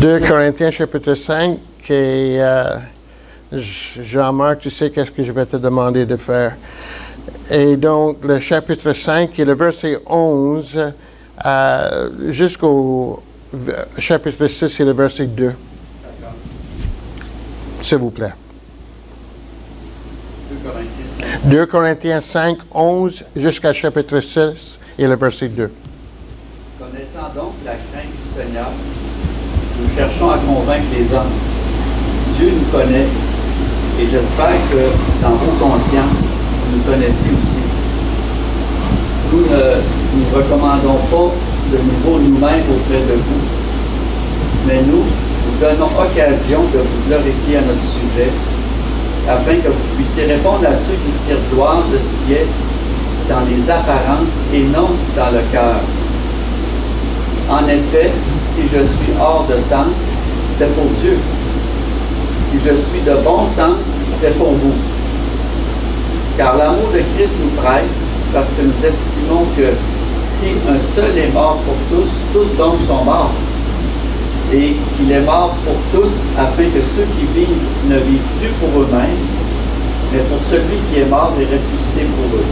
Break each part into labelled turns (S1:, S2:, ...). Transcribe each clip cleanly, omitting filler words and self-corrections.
S1: 2 Corinthiens chapitre 5 et Jean-Marc, tu sais qu'est-ce que je vais te demander de faire. Et donc, le chapitre 5 et le verset 11 jusqu'au chapitre 6 et le verset 2. D'accord. S'il vous plaît. 2 Corinthiens 5, 11 jusqu'à chapitre 6 et le verset 2.
S2: Connaissant donc la crainte du Seigneur, nous cherchons à convaincre les hommes. Dieu nous connaît et j'espère que dans vos consciences, vous nous connaissez aussi. Nous ne nous recommandons pas de nouveau nous-mêmes auprès de vous, mais nous donnons occasion de vous glorifier à notre sujet, afin que vous puissiez répondre à ceux qui tirent gloire de ce qui est dans les apparences et non dans le cœur. En effet, si je suis hors de sens, c'est pour Dieu. Si je suis de bon sens, c'est pour vous. Car l'amour de Christ nous presse, parce que nous estimons que si un seul est mort pour tous, tous donc sont morts. Et qu'il est mort pour tous, afin que ceux qui vivent ne vivent plus pour eux-mêmes, mais pour celui qui est mort et ressuscité pour eux.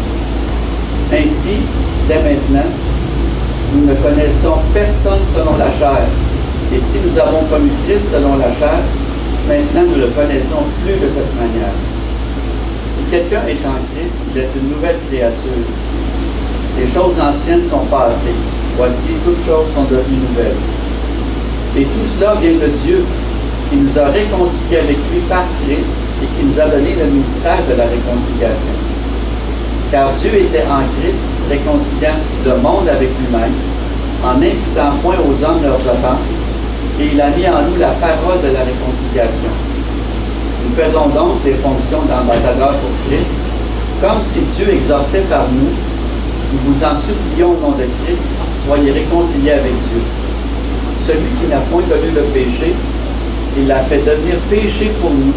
S2: Ainsi, dès maintenant, nous ne connaissons personne selon la chair. Et si nous avons connu Christ selon la chair, maintenant nous ne le connaissons plus de cette manière. Si quelqu'un est en Christ, il est une nouvelle créature. Les choses anciennes sont passées. Voici, toutes choses sont devenues nouvelles. Et tout cela vient de Dieu, qui nous a réconciliés avec lui par Christ et qui nous a donné le ministère de la réconciliation. Car Dieu était en Christ, réconciliant le monde avec lui-même, en n'imputant point aux hommes leurs offenses, et il a mis en nous la parole de la réconciliation. Nous faisons donc les fonctions d'ambassadeurs pour Christ, comme si Dieu exhortait par nous. Nous vous en supplions au nom de Christ, soyez réconciliés avec Dieu. Celui qui n'a point connu le péché, il l'a fait devenir péché pour nous,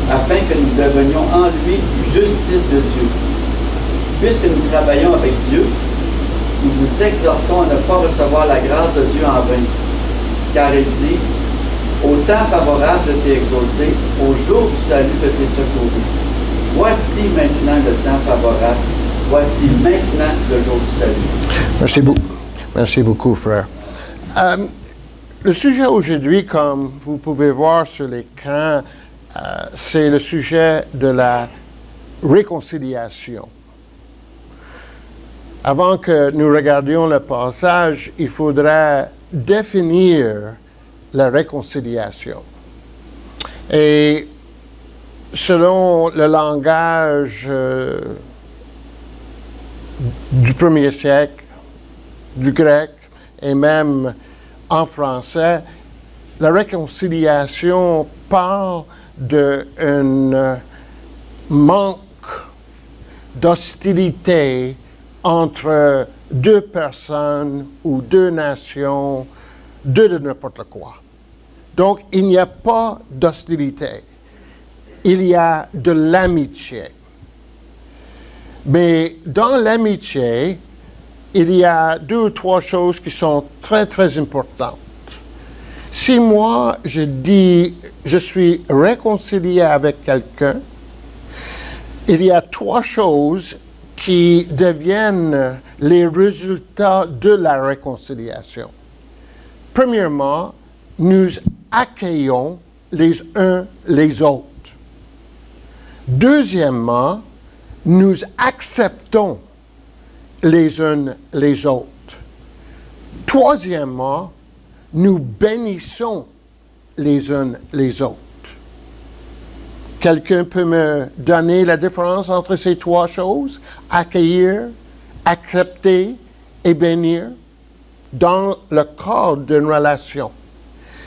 S2: afin que nous devenions en lui justice de Dieu. Puisque nous travaillons avec Dieu, nous vous exhortons à ne pas recevoir la grâce de Dieu en vain. Car il dit, au temps favorable je t'ai exaucé, au jour du salut je t'ai secouru. Voici maintenant le temps favorable, voici maintenant le jour du salut.
S1: Merci beaucoup, frère. Le sujet aujourd'hui, comme vous pouvez voir sur l'écran, c'est le sujet de la réconciliation. Avant que nous regardions le passage, il faudrait définir la réconciliation. Et selon le langage du 1er siècle, du grec et même en français, la réconciliation parle d'un manque d'hostilité entre deux personnes ou deux nations, de n'importe quoi. Donc, il n'y a pas d'hostilité. Il y a de l'amitié. Mais dans l'amitié, il y a 2 ou 3 choses qui sont très, très importantes. Si moi, je dis, je suis réconcilié avec quelqu'un, il y a 3 choses qui deviennent les résultats de la réconciliation. Premièrement, nous accueillons les uns les autres. Deuxièmement, nous acceptons les uns les autres. Troisièmement, nous bénissons les uns les autres. Quelqu'un peut me donner la différence entre ces 3 choses? Accueillir, accepter et bénir dans le cadre d'une relation.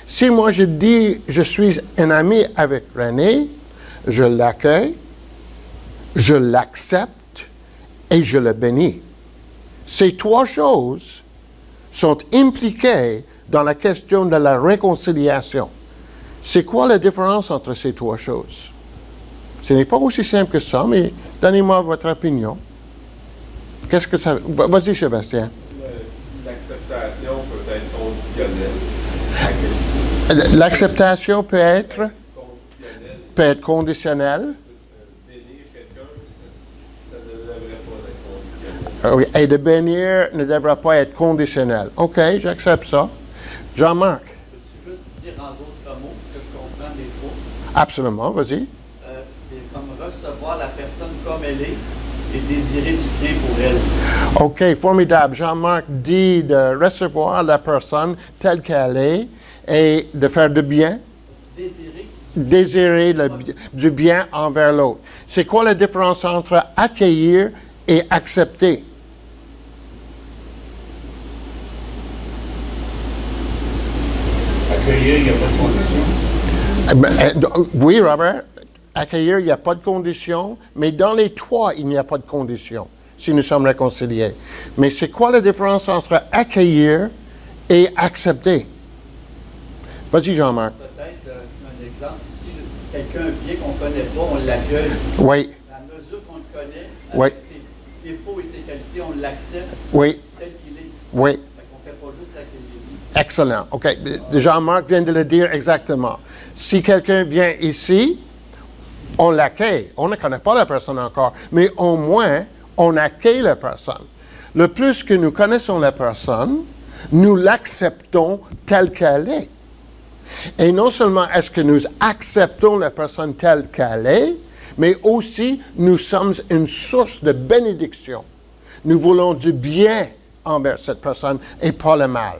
S1: Si moi je dis je suis un ami avec René, je l'accueille, je l'accepte et je le bénis. Ces 3 choses sont impliquées dans la question de la réconciliation. C'est quoi la différence entre ces 3 choses? Ce n'est pas aussi simple que ça, mais donnez-moi votre opinion. Qu'est-ce que ça... Vas-y, Sébastien.
S3: L'acceptation peut être conditionnelle
S1: L'acceptation peut être
S3: conditionnel.
S1: conditionnelle.
S3: Bénir quelqu'un, ça ne devrait pas être conditionnel.
S1: Oui, et de bénir ne devra pas être conditionnel. OK, j'accepte ça. Jean-Marc.
S2: Peux-tu juste dire en d'autres mots ce que je comprends des trois?
S1: Absolument, vas-y.
S2: C'est comme recevoir la personne comme elle est et désirer du bien pour elle.
S1: OK, formidable. Jean-Marc dit de recevoir la personne telle qu'elle est et de faire du bien, désirer du bien envers l'autre. C'est quoi la différence entre accueillir et accepter?
S3: Accueillir, il n'y a pas de condition.
S1: Oui, Robert. Accueillir, il n'y a pas de condition, mais dans les trois, il n'y a pas de condition, si nous sommes réconciliés. Mais c'est quoi la différence entre accueillir et accepter? Vas-y, Jean-Marc.
S2: Peut-être un exemple, si quelqu'un vient qu'on ne connaît pas, on l'accueille.
S1: Oui,
S2: À mesure qu'on le connaît,
S1: Oui.
S2: avec ses défauts et ses qualités, on l'accepte
S1: oui,
S2: tel qu'il est.
S1: oui.
S2: Fait qu'on ne fait pas juste l'accueillir.
S1: Excellent. OK. Jean-Marc vient de le dire exactement. Si quelqu'un vient ici, on l'accueille. On ne connaît pas la personne encore, mais au moins, on accueille la personne. Le plus que nous connaissons la personne, nous l'acceptons telle qu'elle est. Et non seulement est-ce que nous acceptons la personne telle qu'elle est, mais aussi nous sommes une source de bénédiction. Nous voulons du bien envers cette personne et pas le mal.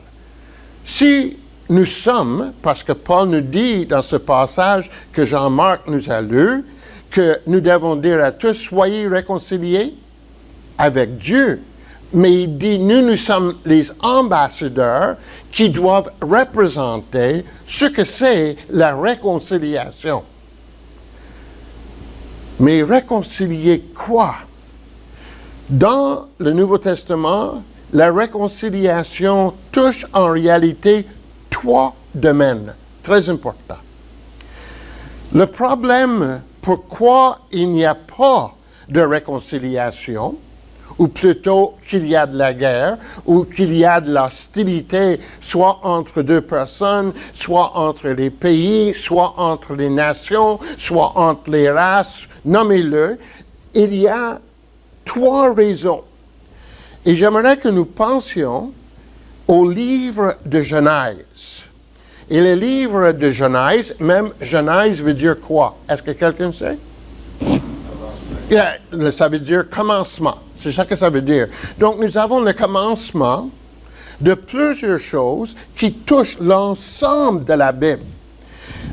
S1: Si nous sommes, parce que Paul nous dit dans ce passage que Jean-Marc nous a lu, que nous devons dire à tous, soyez réconciliés avec Dieu. Mais il dit, nous sommes les ambassadeurs qui doivent représenter ce que c'est la réconciliation. Mais réconcilier quoi? Dans le Nouveau Testament, la réconciliation touche en réalité trois domaines très importants. Le problème, pourquoi il n'y a pas de réconciliation, ou plutôt qu'il y a de la guerre, ou qu'il y a de l'hostilité, soit entre deux personnes, soit entre les pays, soit entre les nations, soit entre les races, nommez-le, il y a trois raisons. Et j'aimerais que nous pensions au livre de Genèse. Et le livre de Genèse, même Genèse veut dire quoi? Est-ce que quelqu'un sait? Yeah, ça veut dire commencement. C'est ça que ça veut dire. Donc, nous avons le commencement de plusieurs choses qui touchent l'ensemble de la Bible.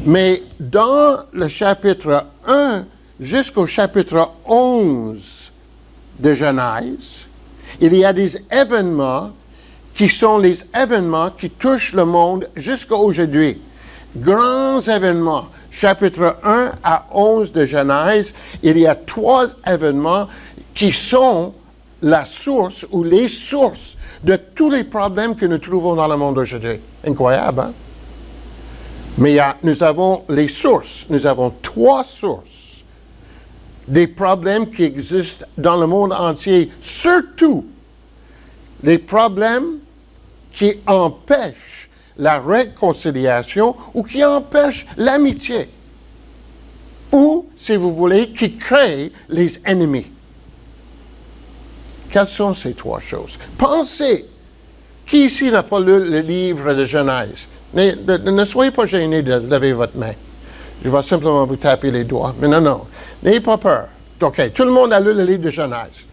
S1: Mais dans le chapitre 1 jusqu'au chapitre 11 de Genèse, il y a des événements qui sont les événements qui touchent le monde jusqu'à aujourd'hui. Grands événements. Chapitre 1 à 11 de Genèse, il y a trois événements qui sont la source ou les sources de tous les problèmes que nous trouvons dans le monde aujourd'hui. Incroyable, hein? Mais nous avons les sources. Nous avons trois sources des problèmes qui existent dans le monde entier. Surtout, les problèmes qui empêchent la réconciliation ou qui empêchent l'amitié. Ou, si vous voulez, qui créent les ennemis. Quelles sont ces trois choses? Pensez. Qui ici n'a pas lu le livre de Genèse? Ne soyez pas gênés de lever votre main. Je vais simplement vous taper les doigts. Mais non. N'ayez pas peur. OK, tout le monde a lu le livre de Genèse.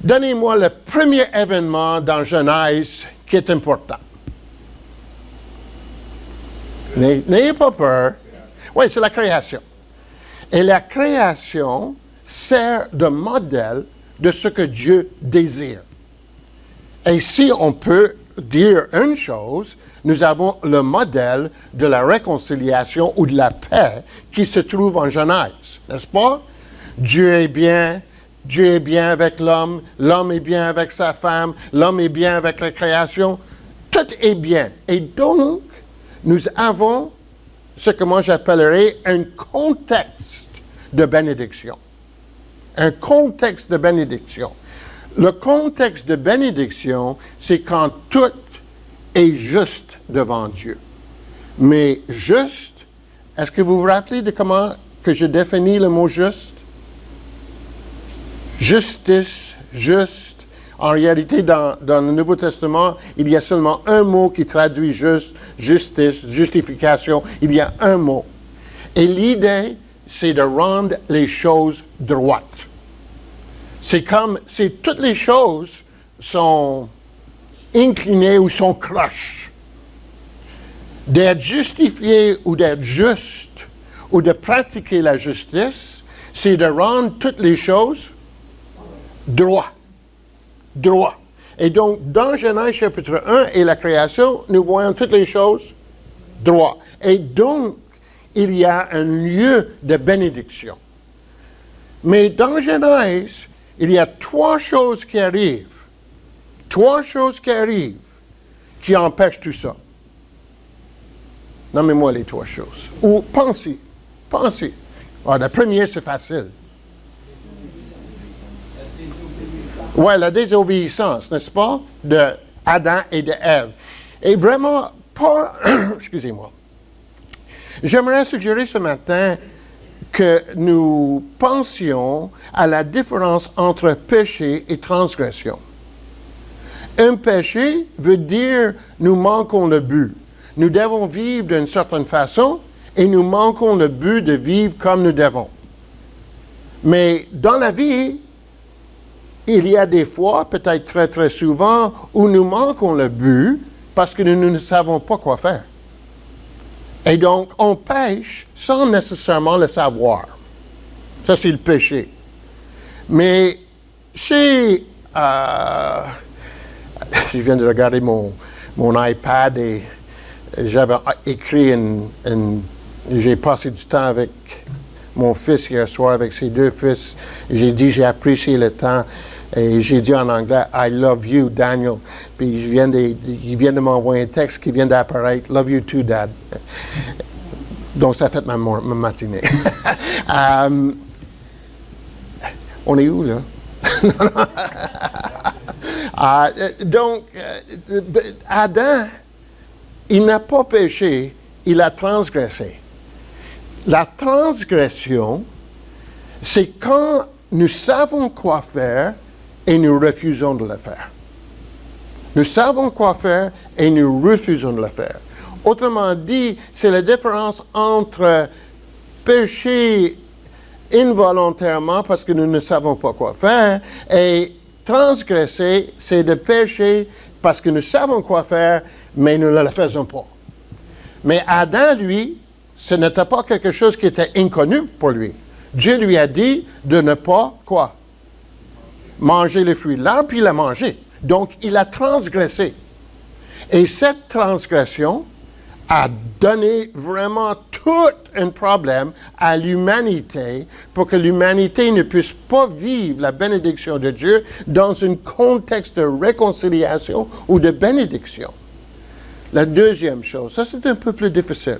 S1: Donnez-moi le premier événement dans Genèse qui est important. N'ayez pas peur. Oui, c'est la création. Et la création sert de modèle de ce que Dieu désire. Et si on peut dire une chose, nous avons le modèle de la réconciliation ou de la paix qui se trouve en Genèse, n'est-ce pas? Dieu est bien avec l'homme, l'homme est bien avec sa femme, l'homme est bien avec la création, tout est bien. Et donc, nous avons ce que moi j'appellerais un contexte de bénédiction. Un contexte de bénédiction. Le contexte de bénédiction, c'est quand tout est juste devant Dieu. Mais juste, est-ce que vous vous rappelez de comment que je définis le mot juste? Justice, juste. En réalité, dans le Nouveau Testament, il y a seulement un mot qui traduit juste, justice, justification. Il y a un mot. Et l'idée, c'est de rendre les choses droites. C'est comme si toutes les choses sont inclinées ou sont croches. D'être justifié ou d'être juste ou de pratiquer la justice, c'est de rendre toutes les choses droites. Droit. Et donc, dans Genèse chapitre 1 et la création, nous voyons toutes les choses droit. Et donc, il y a un lieu de bénédiction. Mais dans Genèse, il y a trois choses qui arrivent. Trois choses qui arrivent qui empêchent tout ça. Nommez-moi les trois choses. Ou pensez. Pensez. Ah, la première, c'est facile. Oui, la désobéissance, n'est-ce pas, de Adam et de Ève. Et vraiment, pas... Excusez-moi. J'aimerais suggérer ce matin que nous pensions à la différence entre péché et transgression. Un péché veut dire nous manquons le but. Nous devons vivre d'une certaine façon et nous manquons le but de vivre comme nous devons. Mais dans la vie, il y a des fois, peut-être très très souvent, où nous manquons le but parce que nous ne savons pas quoi faire. Et donc, on pêche sans nécessairement le savoir. Ça, c'est le péché. Mais je viens de regarder mon iPad et j'avais écrit j'ai passé du temps avec mon fils hier soir, avec ses deux fils. J'ai dit, j'ai apprécié le temps. Et j'ai dit en anglais, I love you, Daniel. Puis il vient de m'envoyer un texte qui vient d'apparaître, love you too, Dad. Donc ça fait ma matinée. On est où, là? Donc, Adam, il n'a pas péché, il a transgressé. La transgression, c'est quand nous savons quoi faire et nous refusons de le faire. Nous savons quoi faire et nous refusons de le faire. Autrement dit, c'est la différence entre pécher involontairement parce que nous ne savons pas quoi faire et transgresser, c'est de pécher parce que nous savons quoi faire, mais nous ne le faisons pas. Mais Adam, lui, ce n'était pas quelque chose qui était inconnu pour lui. Dieu lui a dit de ne pas, quoi? Manger les fruits de l'arbre, puis il a mangé. Donc, il a transgressé. Et cette transgression a donné vraiment tout un problème à l'humanité pour que l'humanité ne puisse pas vivre la bénédiction de Dieu dans un contexte de réconciliation ou de bénédiction. La deuxième chose, ça c'est un peu plus difficile.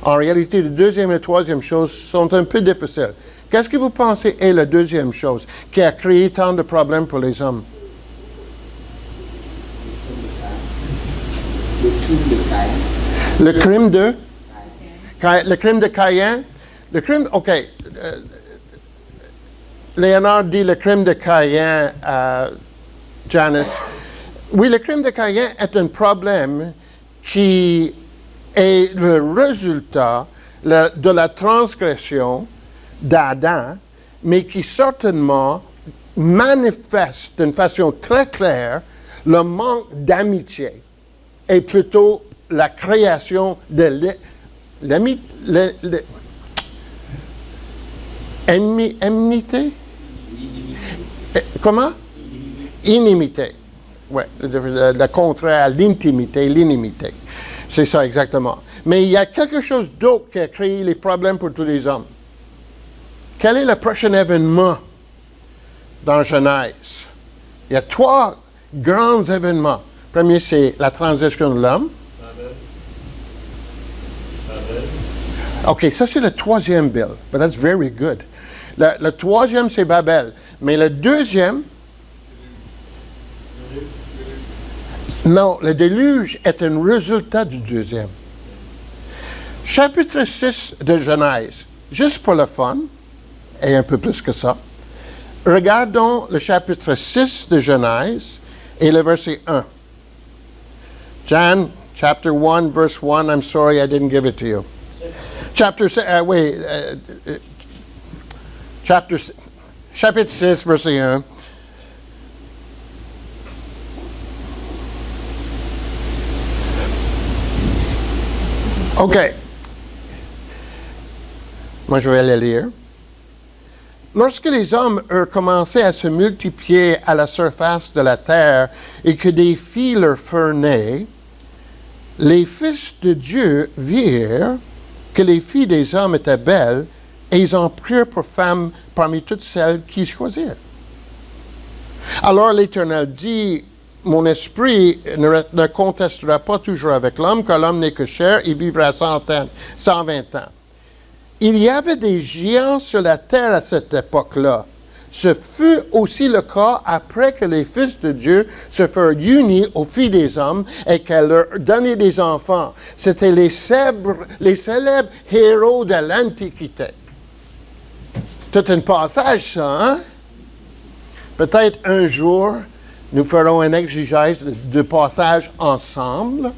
S1: En réalité, la deuxième et la troisième chose sont un peu difficiles. Qu'est-ce que vous pensez est la deuxième chose qui a créé tant de problèmes pour les hommes? Le crime de Caïn. Le crime de Caïn. Le crime, OK. Léonard dit le crime de Caïn à Janice. Oui, le crime de Caïn est un problème qui est le résultat de la transgression d'Adam, mais qui certainement manifeste d'une façon très claire le manque d'amitié et plutôt la création de enmité? Comment? Inimité. Oui, le contraire à l'intimité, l'inimité. C'est ça exactement. Mais il y a quelque chose d'autre qui a créé les problèmes pour tous les hommes. Quel est le prochain événement dans Genèse? Il y a trois grands événements. Le premier, c'est la transition de l'homme. OK, ça c'est le troisième, Bill. But that's very good. Le troisième, c'est Babel. Mais le deuxième... Non, le déluge est un résultat du deuxième. Chapitre 6 de Genèse, juste pour le fun, et un peu plus que ça. Regardons le chapitre 6 de Genèse et le verset 1. John, chapter 1, verse 1. I'm sorry I didn't give it to you. Chapitre 6, verset 1. OK. Moi, je vais le lire. Lorsque les hommes eurent commencé à se multiplier à la surface de la terre et que des filles leur furent nées, les fils de Dieu virent que les filles des hommes étaient belles et ils en prirent pour femmes parmi toutes celles qu'ils choisirent. Alors l'Éternel dit, mon esprit ne contestera pas toujours avec l'homme, car l'homme n'est que chair, il vivra 120 ans. Il y avait des géants sur la terre à cette époque-là. Ce fut aussi le cas après que les fils de Dieu se furent unis aux filles des hommes et qu'elles leur donnaient des enfants. C'était les célèbres héros de l'Antiquité. Tout un passage, ça, hein? Peut-être un jour, nous ferons un exégèse de passage ensemble,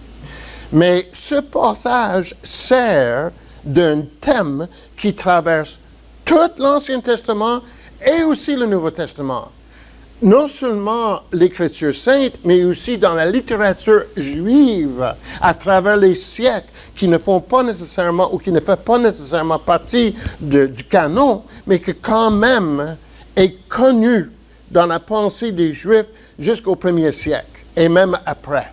S1: mais ce passage sert d'un thème qui traverse tout l'Ancien Testament et aussi le Nouveau Testament. Non seulement l'Écriture sainte, mais aussi dans la littérature juive, à travers les siècles, qui ne font pas nécessairement, ou qui ne font pas nécessairement partie du canon, mais qui quand même est connu dans la pensée des Juifs jusqu'au 1er siècle, et même après.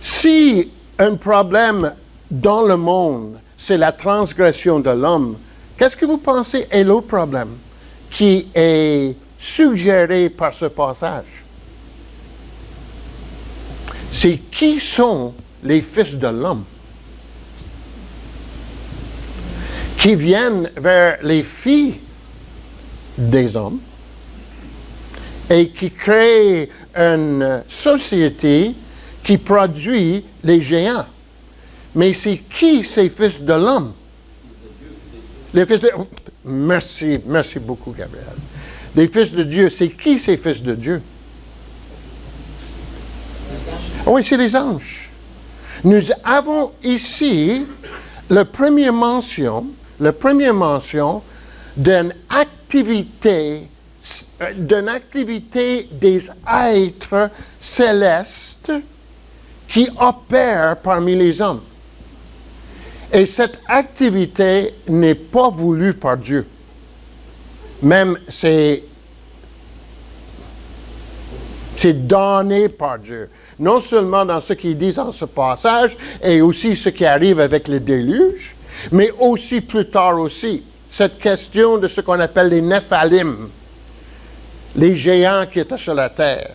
S1: Si un problème dans le monde, c'est la transgression de l'homme, qu'est-ce que vous pensez est l'autre problème qui est suggéré par ce passage? C'est qui sont les fils de l'homme qui viennent vers les filles des hommes et qui créent une société qui produit les géants. Mais c'est qui ces fils de l'homme? Les fils de... Merci beaucoup, Gabriel. Les fils de Dieu, c'est qui ces fils de Dieu? Oui, c'est les anges. Nous avons ici la première mention d'une activité des êtres célestes qui opèrent parmi les hommes. Et cette activité n'est pas voulue par Dieu. Même c'est donné par Dieu. Non seulement dans ce qu'il dit dans ce passage, et aussi ce qui arrive avec le déluge, mais aussi plus tard aussi, cette question de ce qu'on appelle les Néphalim, les géants qui étaient sur la terre.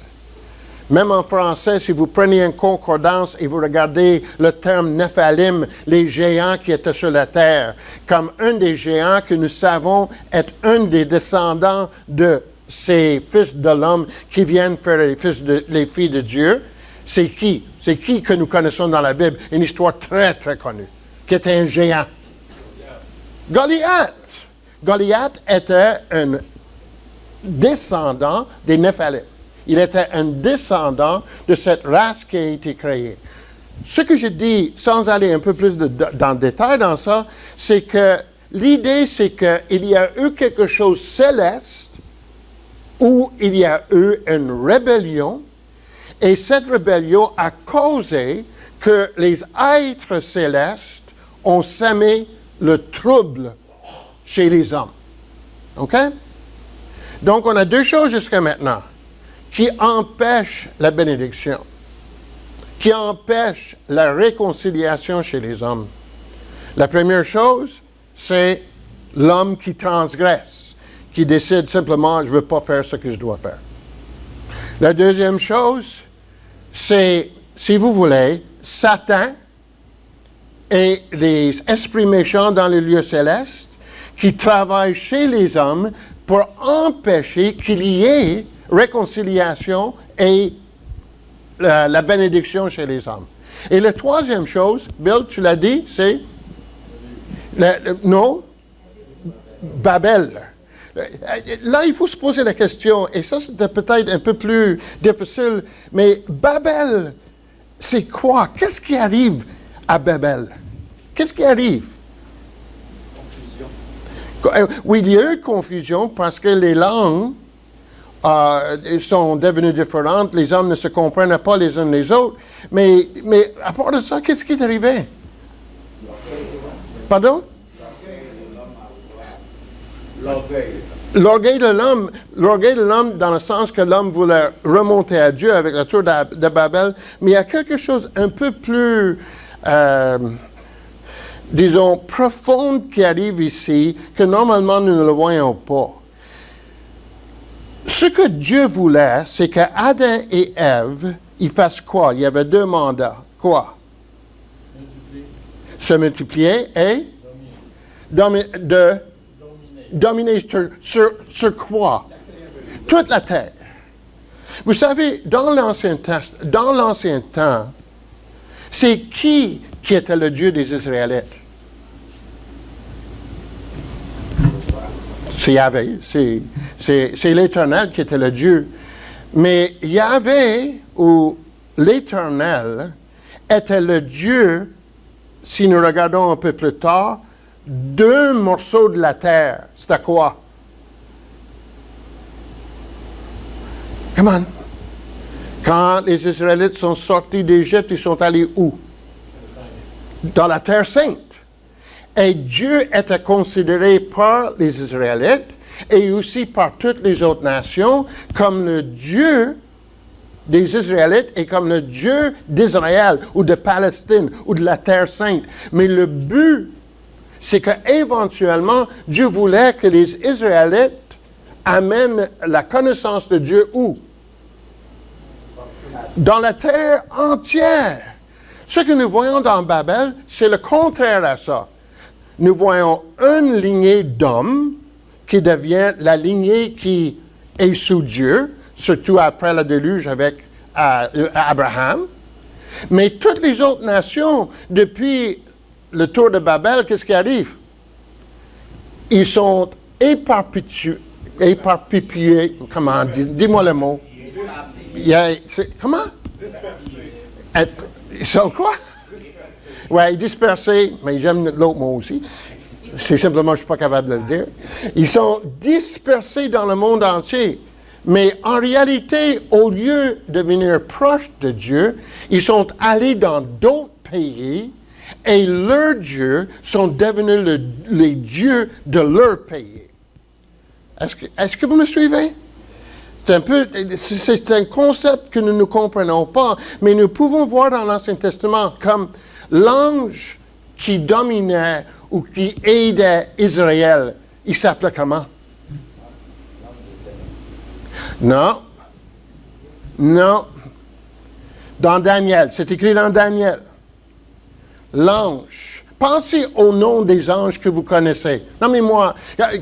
S1: Même en français, si vous prenez une concordance et vous regardez le terme Néphalim, les géants qui étaient sur la terre, comme un des géants que nous savons être un des descendants de ces fils de l'homme qui viennent faire les filles de Dieu, c'est qui? C'est qui que nous connaissons dans la Bible? Une histoire très, très connue, qui était un géant. Goliath. Goliath était un descendant des Néphalim. Il était un descendant de cette race qui a été créée. Ce que je dis, sans aller un peu plus dans le détail dans ça, c'est que l'idée, c'est qu'il y a eu quelque chose de céleste où il y a eu une rébellion, et cette rébellion a causé que les êtres célestes ont semé le trouble chez les hommes. OK? Donc, on a deux choses jusqu'à maintenant qui empêchent la bénédiction, qui empêchent la réconciliation chez les hommes. La première chose, c'est l'homme qui transgresse, qui décide simplement, je ne veux pas faire ce que je dois faire. La deuxième chose, c'est, si vous voulez, Satan et les esprits méchants dans les lieux célestes qui travaillent chez les hommes pour empêcher qu'il y ait réconciliation et la bénédiction chez les hommes. Et la troisième chose, Bill, tu l'as dit, c'est... non? Babel. Là, il faut se poser la question, et ça, c'était peut-être un peu plus difficile, mais Babel, c'est quoi? Qu'est-ce qui arrive à Babel? Qu'est-ce qui arrive? Confusion. Oui, il y a eu confusion parce que les langues sont devenues différentes, les hommes ne se comprennent pas les uns les autres, mais à part de ça, qu'est-ce qui est arrivé? Pardon? L'orgueil de l'homme dans le sens que l'homme voulait remonter à Dieu avec la tour de Babel, mais il y a quelque chose un peu plus, disons, profond qui arrive ici, que normalement nous ne le voyons pas. Ce que Dieu voulait, c'est qu'Adam et Ève, ils fassent quoi? Il y avait deux mandats. Quoi? Se multiplier et dominer sur quoi? Toute la terre. Vous savez, dans l'Ancien Temps, c'est qui était le Dieu des Israélites? C'est Yahvé, c'est l'Éternel qui était le Dieu. Mais Yahvé, ou l'Éternel, était le Dieu, si nous regardons un peu plus tard, deux morceaux de la terre. C'était quoi? Come on. Quand les Israélites sont sortis d'Égypte, ils sont allés où? Dans la terre sainte. Et Dieu était considéré par les Israélites et aussi par toutes les autres nations comme le Dieu des Israélites et comme le Dieu d'Israël ou de Palestine ou de la terre sainte. Mais le but, c'est qu'éventuellement, Dieu voulait que les Israélites amènent la connaissance de Dieu où? Dans la terre entière. Ce que nous voyons dans Babel, c'est le contraire à ça. Nous voyons une lignée d'hommes qui devient la lignée qui est sous Dieu, surtout après le déluge avec Abraham. Mais toutes les autres nations, depuis le tour de Babel, qu'est-ce qui arrive? Ils sont éparpillés, comment, dis-moi le mot. Comment? Ils sont quoi? Oui, dispersés, mais j'aime l'autre mot aussi. C'est simplement, je ne suis pas capable de le dire. Ils sont dispersés dans le monde entier. Mais en réalité, au lieu de venir proche de Dieu, ils sont allés dans d'autres pays et leurs dieux sont devenus les dieux de leur pays. Est-ce que vous me suivez? C'est un concept que nous ne comprenons pas, mais nous pouvons voir dans l'Ancien Testament comme l'ange qui dominait ou qui aidait Israël, il s'appelait comment? Non. Dans Daniel, c'est écrit dans Daniel. L'ange. Pensez au nom des anges que vous connaissez. Non mais moi,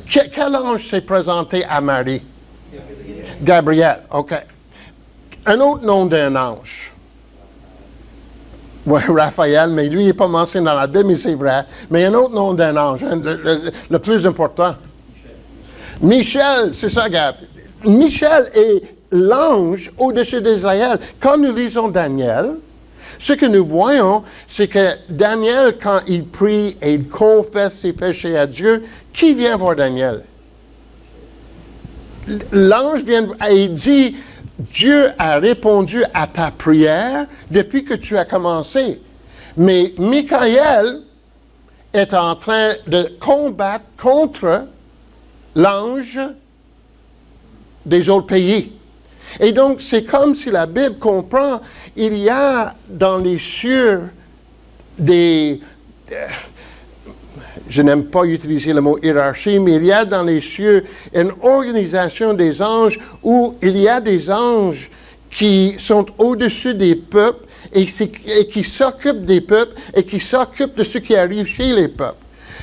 S1: quel ange s'est présenté à Marie? Gabriel, OK. Un autre nom d'un ange. Oui, Raphaël, mais lui, il n'est pas mentionné dans la Bible, mais c'est vrai. Mais un autre nom d'un ange, le plus important. Michel, c'est ça, Gab. Michel est l'ange au-dessus d'Israël. Quand nous lisons Daniel, ce que nous voyons, c'est que Daniel, quand il prie et il confesse ses péchés à Dieu, qui vient voir Daniel? L'ange vient et il dit, Dieu a répondu à ta prière depuis que tu as commencé. Mais Michaël est en train de combattre contre l'ange des autres pays. Et donc, c'est comme si la Bible comprend, il y a dans les cieux des... je n'aime pas utiliser le mot hiérarchie, mais il y a dans les cieux une organisation des anges où il y a des anges qui sont au-dessus des peuples et qui s'occupent des peuples et qui s'occupent de ce qui arrive chez les peuples.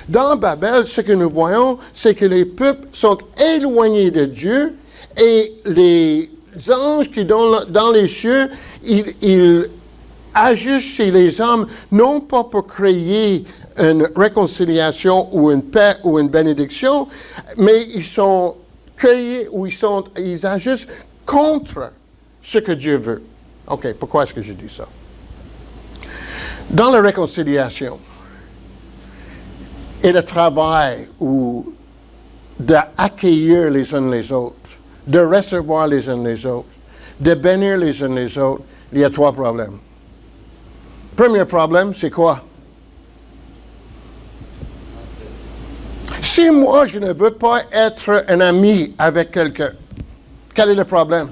S1: Dans Babel, ce que nous voyons, c'est que les peuples sont éloignés de Dieu et les anges qui sont dans les cieux, ils agissent chez les hommes, non pas pour créer une réconciliation ou une paix ou une bénédiction, mais ils sont créés ou ils agissent contre ce que Dieu veut. OK, pourquoi est-ce que je dis ça? Dans la réconciliation et le travail ou d'accueillir les uns les autres, de recevoir les uns les autres, de bénir les uns les autres, il y a 3 problèmes. Premier problème, c'est quoi? Si moi, je ne veux pas être un ami avec quelqu'un, quel est le problème?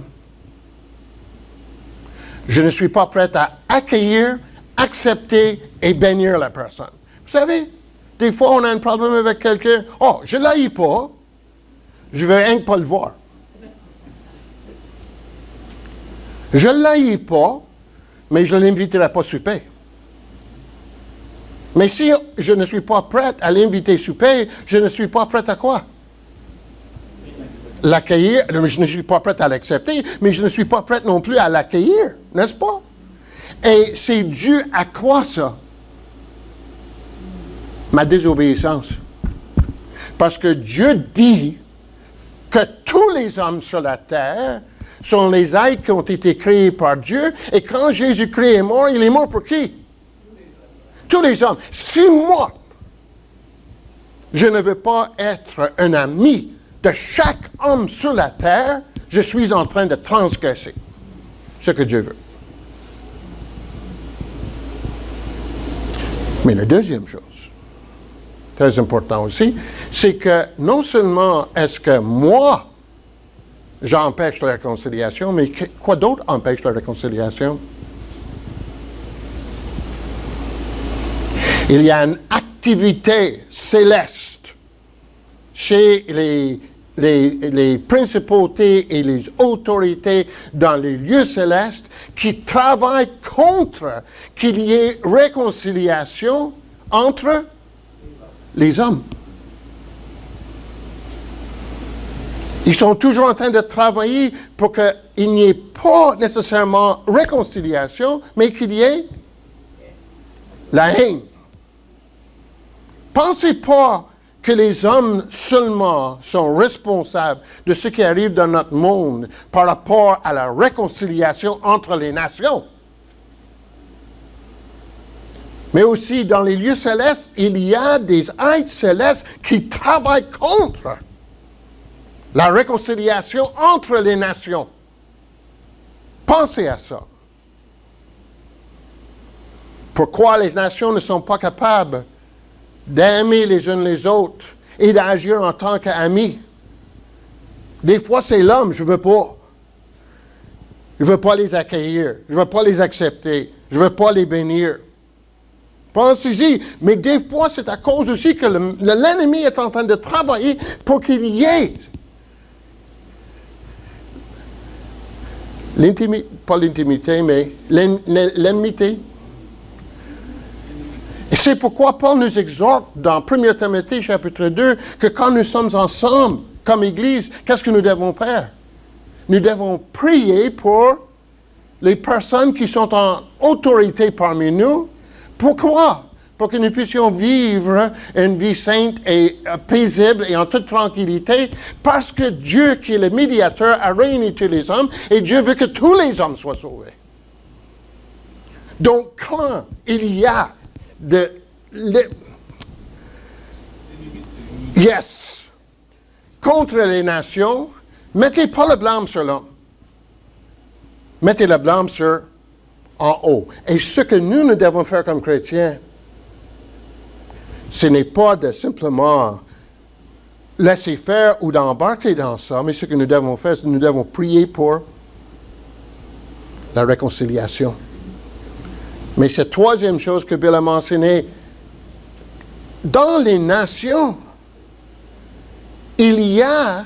S1: Je ne suis pas prêt à accueillir, accepter et bénir la personne. Vous savez, des fois, on a un problème avec quelqu'un. Oh, je ne l'haïs pas. Je ne veux rien que pas le voir. Je ne l'haïs pas, mais je ne l'inviterai pas souper. Mais si je ne suis pas prête à l'inviter souper, je ne suis pas prête à quoi? L'accueillir. Je ne suis pas prête à l'accepter, mais je ne suis pas prête non plus à l'accueillir, n'est-ce pas? Et c'est dû à quoi ça? Ma désobéissance. Parce que Dieu dit que tous les hommes sur la terre sont les êtres qui ont été créés par Dieu. Et quand Jésus-Christ est mort, il est mort pour qui? Tous les hommes. Si moi, je ne veux pas être un ami de chaque homme sur la terre, je suis en train de transgresser ce que Dieu veut. Mais la deuxième chose, très important aussi, c'est que non seulement est-ce que moi, j'empêche la réconciliation, mais quoi d'autre empêche la réconciliation? Il y a une activité céleste chez les principautés et les autorités dans les lieux célestes qui travaillent contre qu'il y ait réconciliation entre les hommes. Ils sont toujours en train de travailler pour qu'il n'y ait pas nécessairement réconciliation, mais qu'il y ait la haine. Pensez pas que les hommes seulement sont responsables de ce qui arrive dans notre monde par rapport à la réconciliation entre les nations. Mais aussi dans les lieux célestes, il y a des êtres célestes qui travaillent contre la réconciliation entre les nations. Pensez à ça. Pourquoi les nations ne sont pas capables d'aimer les unes les autres et d'agir en tant qu'amis? Des fois, c'est l'homme, je ne veux pas. Je ne veux pas les accueillir. Je ne veux pas les accepter. Je ne veux pas les bénir. Pensez-y. Mais des fois, c'est à cause aussi que l'ennemi est en train de travailler pour qu'il y ait l'intimité, pas l'intimité, mais l'ennemité. Et c'est pourquoi Paul nous exhorte dans 1 Timothée chapitre 2 que quand nous sommes ensemble comme Église, qu'est-ce que nous devons faire? Nous devons prier pour les personnes qui sont en autorité parmi nous. Pourquoi? Pour que nous puissions vivre une vie sainte et paisible et en toute tranquillité, parce que Dieu, qui est le médiateur, a réuni tous les hommes et Dieu veut que tous les hommes soient sauvés. Donc, quand il y a contre les nations, mettez pas le blâme sur l'homme. Mettez le blâme sur en haut. Et ce que nous devons faire comme chrétiens, ce n'est pas de simplement laisser faire ou d'embarquer dans ça, mais ce que nous devons faire, c'est que nous devons prier pour la réconciliation. Mais cette troisième chose que Bill a mentionnée, dans les nations, il y a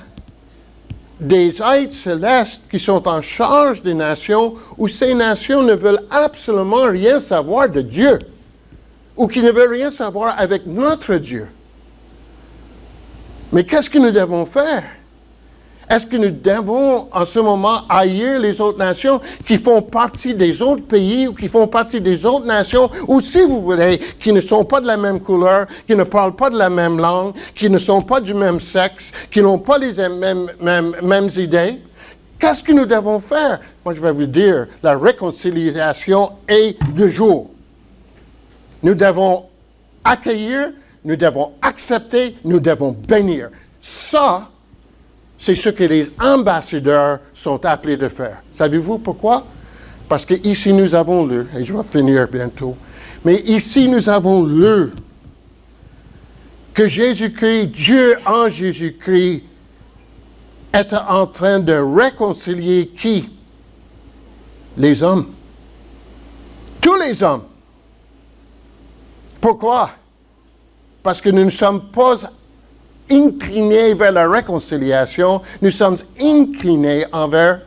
S1: des êtres célestes qui sont en charge des nations où ces nations ne veulent absolument rien savoir de Dieu ou qui ne veulent rien savoir avec notre Dieu. Mais qu'est-ce que nous devons faire? Est-ce que nous devons en ce moment haïr les autres nations qui font partie des autres pays ou qui font partie des autres nations, ou si vous voulez, qui ne sont pas de la même couleur, qui ne parlent pas de la même langue, qui ne sont pas du même sexe, qui n'ont pas les mêmes idées? Qu'est-ce que nous devons faire? Moi, je vais vous dire, la réconciliation est de jour. Nous devons accueillir, nous devons accepter, nous devons bénir. Ça, c'est ce que les ambassadeurs sont appelés de faire. Savez-vous pourquoi? Parce que ici nous avons lu, et je vais finir bientôt, mais ici nous avons lu que Jésus-Christ, Dieu en Jésus-Christ, était en train de réconcilier qui? Les hommes. Tous les hommes. Pourquoi? Parce que nous ne sommes pas inclinés vers la réconciliation, nous sommes inclinés envers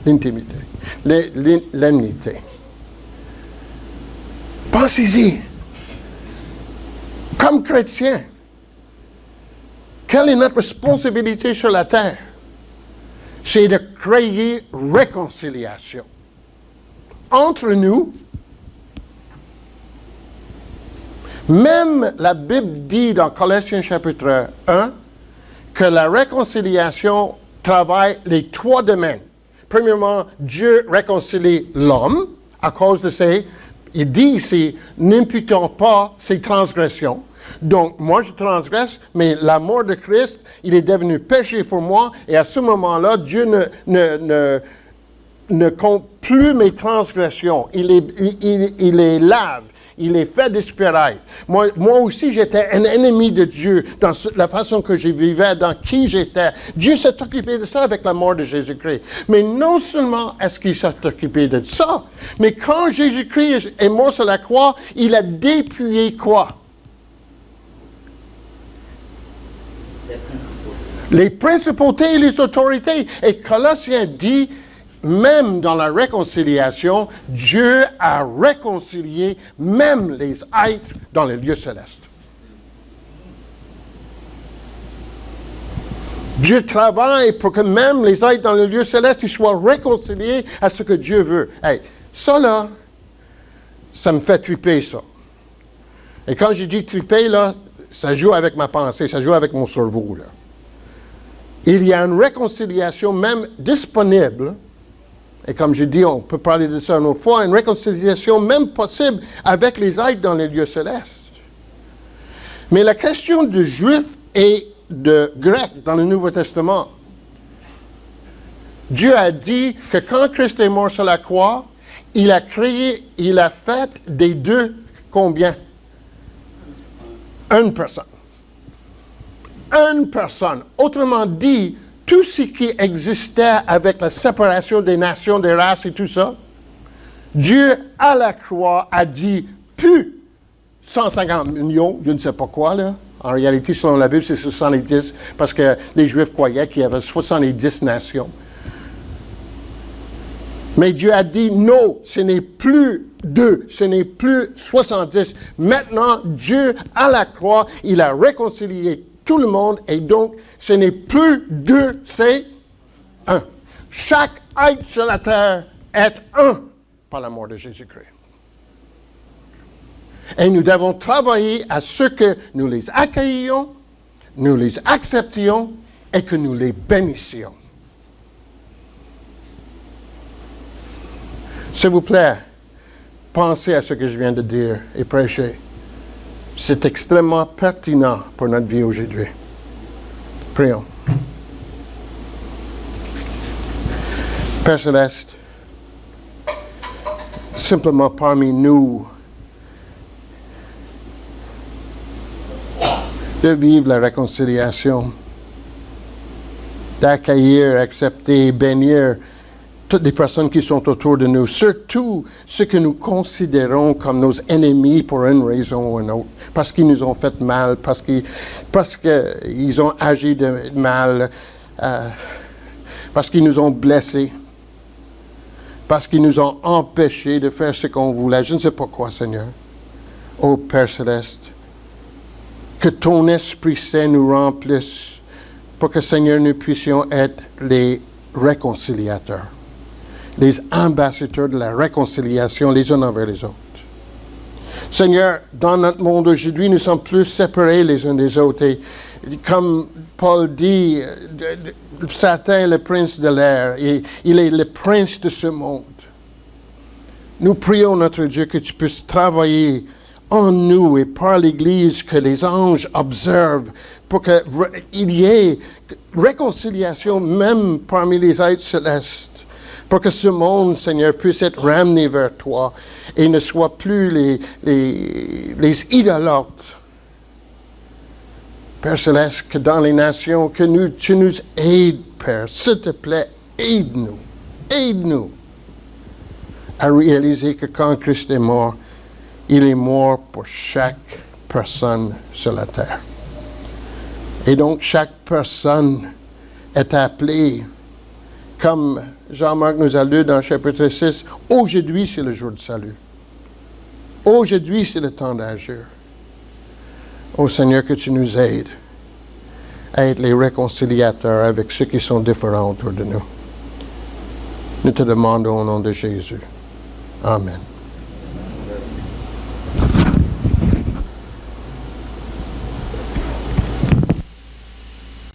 S1: l'intimité, l'enmité. Pensez-y. Comme chrétiens, quelle est notre responsabilité sur la terre? C'est de créer réconciliation entre nous. Même la Bible dit dans Colossiens chapitre 1 que la réconciliation travaille les trois domaines. Premièrement, Dieu réconcilie l'homme à cause de il dit ici, n'imputons pas ses transgressions. Donc, moi, je transgresse, mais l'amour de Christ, il est devenu péché pour moi, et à ce moment-là, Dieu ne compte plus mes transgressions. Il les lave. Il les fait disparaître. Moi aussi, j'étais un ennemi de Dieu dans la façon que je vivais, dans qui j'étais. Dieu s'est occupé de ça avec la mort de Jésus-Christ. Mais non seulement est-ce qu'il s'est occupé de ça, mais quand Jésus-Christ est mort sur la croix, il a dépouillé quoi? Les principautés et les autorités. Et Colossiens dit, même dans la réconciliation, Dieu a réconcilié même les êtres dans les lieux célestes. Dieu travaille pour que même les êtres dans les lieux célestes ils soient réconciliés à ce que Dieu veut. Hey, ça là, ça me fait triper ça. Et quand je dis triper là, ça joue avec ma pensée, ça joue avec mon cerveau là. Il y a une réconciliation même disponible. Et comme je dis, on peut parler de ça une autre fois, une réconciliation même possible avec les êtres dans les lieux célestes. Mais la question de Juifs et de Grecs dans le Nouveau Testament, Dieu a dit que quand Christ est mort sur la croix, il a fait des deux combien? Une personne. Une personne. Autrement dit, tout ce qui existait avec la séparation des nations, des races et tout ça, Dieu, à la croix, a dit, plus 150 millions, je ne sais pas quoi, là. En réalité, selon la Bible, c'est 70, parce que les Juifs croyaient qu'il y avait 70 nations. Mais Dieu a dit, non, ce n'est plus 2, ce n'est plus 70. Maintenant, Dieu, à la croix, il a réconcilié tout le monde, et donc, ce n'est plus 2, c'est 1. Chaque être sur la terre est 1 par la mort de Jésus-Christ. Et nous devons travailler à ce que nous les accueillions, nous les acceptions et que nous les bénissions. S'il vous plaît, pensez à ce que je viens de dire et prêcher. C'est extrêmement pertinent pour notre vie aujourd'hui. Prions. Père Céleste, simplement parmi nous, de vivre la réconciliation, d'accueillir, accepter, bénir toutes les personnes qui sont autour de nous, surtout ceux que nous considérons comme nos ennemis pour une raison ou une autre, parce qu'ils nous ont fait mal, parce qu'ils ont agi de mal, parce qu'ils nous ont blessés, parce qu'ils nous ont empêchés de faire ce qu'on voulait. Je ne sais pas quoi, Seigneur. Ô Père Céleste, que ton Esprit Saint nous remplisse pour que, Seigneur, nous puissions être les réconciliateurs, les ambassadeurs de la réconciliation les uns envers les autres. Seigneur, dans notre monde aujourd'hui, nous sommes plus séparés les uns des autres. Et comme Paul dit, Satan est le prince de l'air, et il est le prince de ce monde. Nous prions, notre Dieu, que tu puisses travailler en nous et par l'Église, que les anges observent, pour qu'il y ait réconciliation même parmi les êtres célestes. Pour que ce monde, Seigneur, puisse être ramené vers toi et ne soit plus les idolâtres. Père Céleste, que dans les nations, tu nous aides, Père. S'il te plaît, aide-nous. Aide-nous à réaliser que quand Christ est mort, il est mort pour chaque personne sur la terre. Et donc, chaque personne est appelée, comme Jean-Marc nous a lu dans le chapitre 6, aujourd'hui c'est le jour du salut. Aujourd'hui c'est le temps d'agir. Ô Seigneur, que tu nous aides à être les réconciliateurs avec ceux qui sont différents autour de nous. Nous te demandons au nom de Jésus. Amen.